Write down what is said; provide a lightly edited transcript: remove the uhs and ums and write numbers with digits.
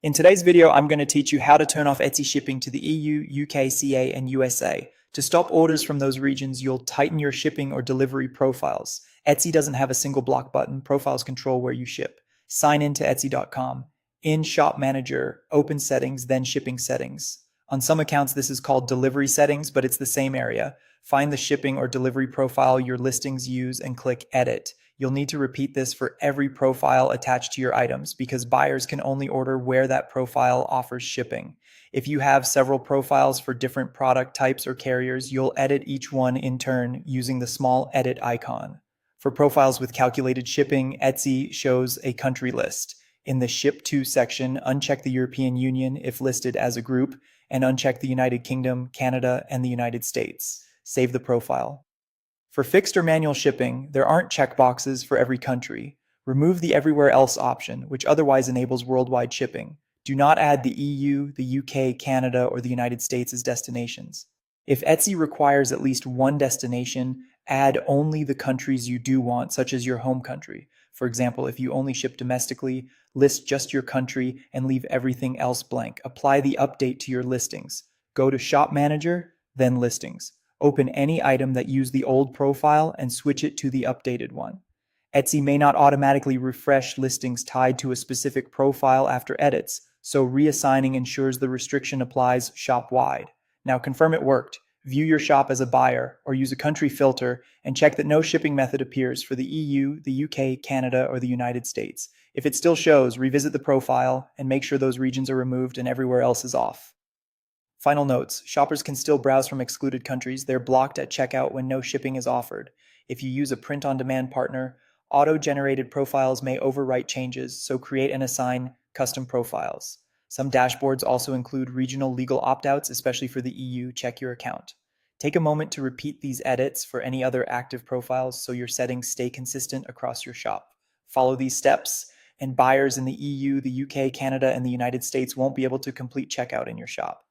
In today's video, I'm going to teach you how to turn off Etsy shipping to the EU, UK, CA, and USA. To stop orders from those regions, you'll tighten your shipping or delivery profiles. Etsy doesn't have a single block button. Profiles control where you ship. Sign in to Etsy.com. In Shop Manager, open Settings, then Shipping Settings. On some accounts, this is called Delivery Settings, but it's the same area. Find the shipping or delivery profile your listings use and click Edit. You'll need to repeat this for every profile attached to your items because buyers can only order where that profile offers shipping. If you have several profiles for different product types or carriers, you'll edit each one in turn using the small edit icon. For profiles with calculated shipping, Etsy shows a country list. In the Ship To section, uncheck the European Union if listed as a group, and uncheck the United Kingdom, Canada, and the United States. Save the profile. For fixed or manual shipping, there aren't checkboxes for every country. Remove the Everywhere Else option, which otherwise enables worldwide shipping. Do not add the EU, the UK, Canada, or the United States as destinations. If Etsy requires at least one destination, add only the countries you do want, such as your home country. For example, if you only ship domestically, list just your country and leave everything else blank. Apply the update to your listings. Go to Shop Manager, then Listings. Open any item that used the old profile and switch it to the updated one. Etsy may not automatically refresh listings tied to a specific profile after edits, so reassigning ensures the restriction applies shop-wide. Now confirm it worked. View your shop as a buyer or use a country filter and check that no shipping method appears for the EU, the UK, Canada, or the United States. If it still shows, revisit the profile and make sure those regions are removed and everywhere else is off. Final notes, shoppers can still browse from excluded countries. They're blocked at checkout when no shipping is offered. If you use a print-on-demand partner, auto-generated profiles may overwrite changes, so create and assign custom profiles. Some dashboards also include regional legal opt-outs, especially for the EU. Check your account. Take a moment to repeat these edits for any other active profiles so your settings stay consistent across your shop. Follow these steps, and buyers in the EU, the UK, Canada, and the United States won't be able to complete checkout in your shop.